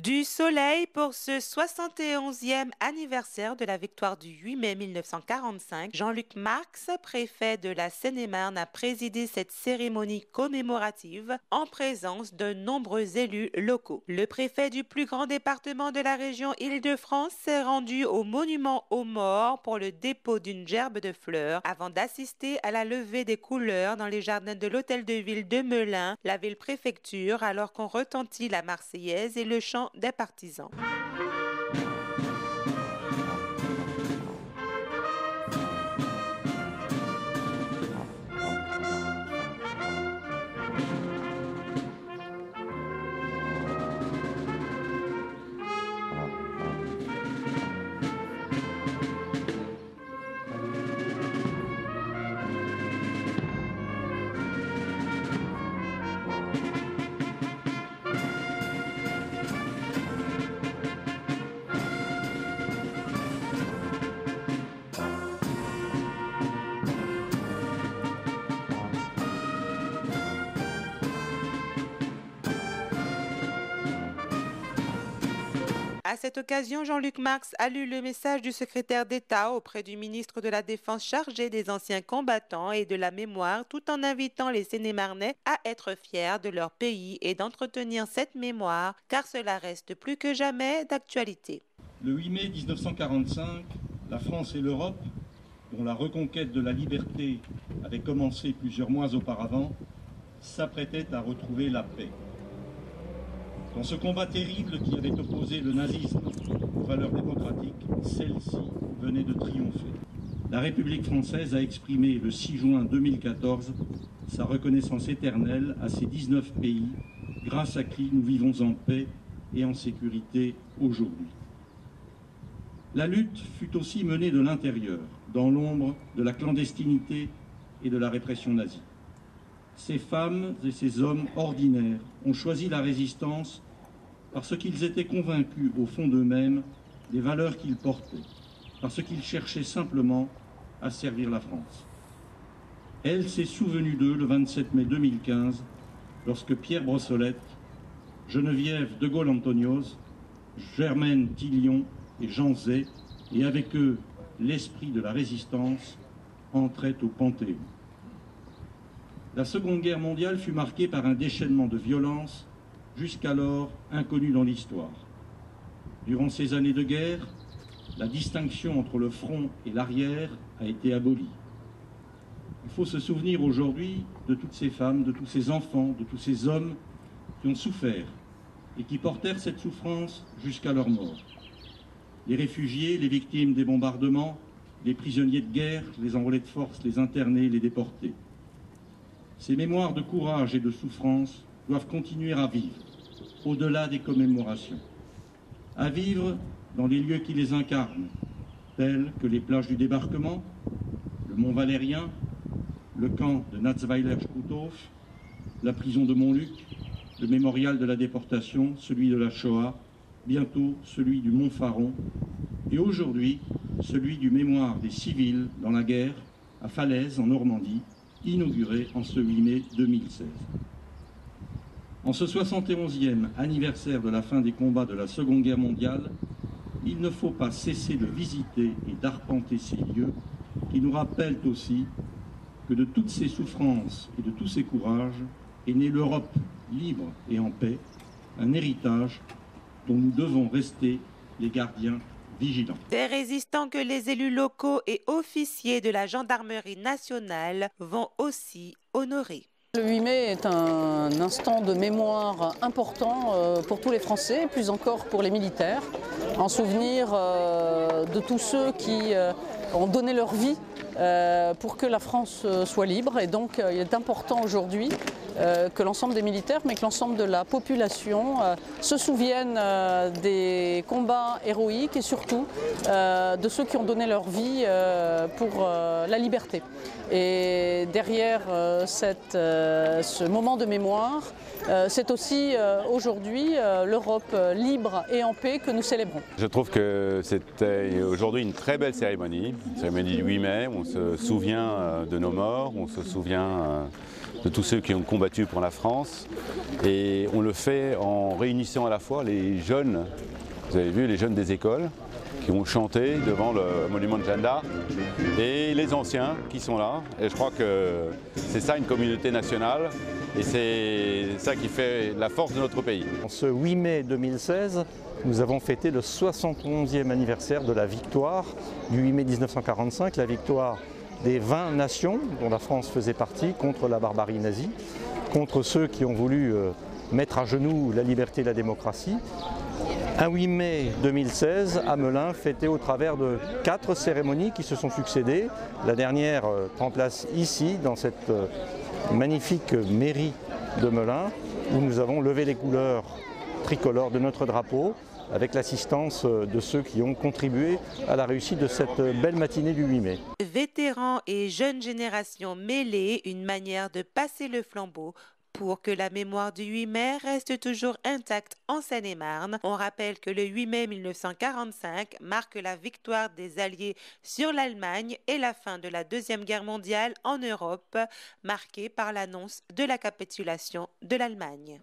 Du soleil pour ce 71e anniversaire de la victoire du 8 mai 1945. Jean-Luc Marx, préfet de la Seine-et-Marne, a présidé cette cérémonie commémorative en présence de nombreux élus locaux. Le préfet du plus grand département de la région Île-de-France s'est rendu au monument aux morts pour le dépôt d'une gerbe de fleurs avant d'assister à la levée des couleurs dans les jardins de l'hôtel de ville de Melun, la ville-préfecture, alors qu'on retentit la Marseillaise et le chant des partisans. À cette occasion, Jean-Luc Marx a lu le message du secrétaire d'État auprès du ministre de la Défense chargé des anciens combattants et de la mémoire, tout en invitant les Seine-et-Marnais à être fiers de leur pays et d'entretenir cette mémoire, car cela reste plus que jamais d'actualité. Le 8 mai 1945, la France et l'Europe, dont la reconquête de la liberté avait commencé plusieurs mois auparavant, s'apprêtaient à retrouver la paix. Dans ce combat terrible qui avait opposé le nazisme aux valeurs démocratiques, celle-ci venait de triompher. La République française a exprimé le 6 juin 2014 sa reconnaissance éternelle à ces 19 pays, grâce à qui nous vivons en paix et en sécurité aujourd'hui. La lutte fut aussi menée de l'intérieur, dans l'ombre de la clandestinité et de la répression nazie. Ces femmes et ces hommes ordinaires ont choisi la résistance parce qu'ils étaient convaincus au fond d'eux-mêmes des valeurs qu'ils portaient, parce qu'ils cherchaient simplement à servir la France. Elle s'est souvenue d'eux le 27 mai 2015, lorsque Pierre Brossolette, Geneviève de Gaulle-Antonios, Germaine Tillion et Jean Zay, et avec eux l'esprit de la résistance, entraient au Panthéon. La Seconde Guerre mondiale fut marquée par un déchaînement de violence jusqu'alors inconnu dans l'histoire. Durant ces années de guerre, la distinction entre le front et l'arrière a été abolie. Il faut se souvenir aujourd'hui de toutes ces femmes, de tous ces enfants, de tous ces hommes qui ont souffert et qui portèrent cette souffrance jusqu'à leur mort. Les réfugiés, les victimes des bombardements, les prisonniers de guerre, les enrôlés de force, les internés, les déportés. Ces mémoires de courage et de souffrance doivent continuer à vivre, au-delà des commémorations. À vivre dans les lieux qui les incarnent, tels que les plages du débarquement, le Mont Valérien, le camp de Natzweiler-Struthof, la prison de Montluc, le mémorial de la déportation, celui de la Shoah, bientôt celui du Mont Faron, et aujourd'hui celui du mémoire des civils dans la guerre à Falaise, en Normandie, inauguré en ce 8 mai 2016. En ce 71e anniversaire de la fin des combats de la Seconde Guerre mondiale, il ne faut pas cesser de visiter et d'arpenter ces lieux qui nous rappellent aussi que de toutes ces souffrances et de tous ces courages est née l'Europe libre et en paix, un héritage dont nous devons rester les gardiens vigilants. Des résistants que les élus locaux et officiers de la gendarmerie nationale vont aussi honorer. Le 8 mai est un instant de mémoire important pour tous les Français, plus encore pour les militaires, en souvenir de tous ceux qui ont donné leur vie pour que la France soit libre. Et donc il est important aujourd'hui que l'ensemble des militaires, mais que l'ensemble de la population se souviennent des combats héroïques et surtout de ceux qui ont donné leur vie pour la liberté. Et derrière ce moment de mémoire, c'est aussi aujourd'hui l'Europe libre et en paix que nous célébrons. Je trouve que c'était aujourd'hui une très belle cérémonie du 8 mai, où on se souvient de nos morts, on se souvient de tous ceux qui ont combattu combattu pour la France. Et on le fait en réunissant à la fois les jeunes, vous avez vu, les jeunes des écoles, qui ont chanté devant le monument de Jeanne d'Arc, et les anciens qui sont là. Et je crois que c'est ça une communauté nationale, et c'est ça qui fait la force de notre pays. En ce 8 mai 2016, nous avons fêté le 71e anniversaire de la victoire du 8 mai 1945, la victoire des 20 nations dont la France faisait partie contre la barbarie nazie, contre ceux qui ont voulu mettre à genoux la liberté et la démocratie. Un 8 mai 2016 à Melun, fêté au travers de 4 cérémonies qui se sont succédées. La dernière prend place ici, dans cette magnifique mairie de Melun, où nous avons levé les couleurs tricolores de notre drapeau, avec l'assistance de ceux qui ont contribué à la réussite de cette belle matinée du 8 mai. Vétérans et jeunes générations mêlées, une manière de passer le flambeau pour que la mémoire du 8 mai reste toujours intacte en Seine-et-Marne. On rappelle que le 8 mai 1945 marque la victoire des Alliés sur l'Allemagne et la fin de la Deuxième Guerre mondiale en Europe, marquée par l'annonce de la capitulation de l'Allemagne.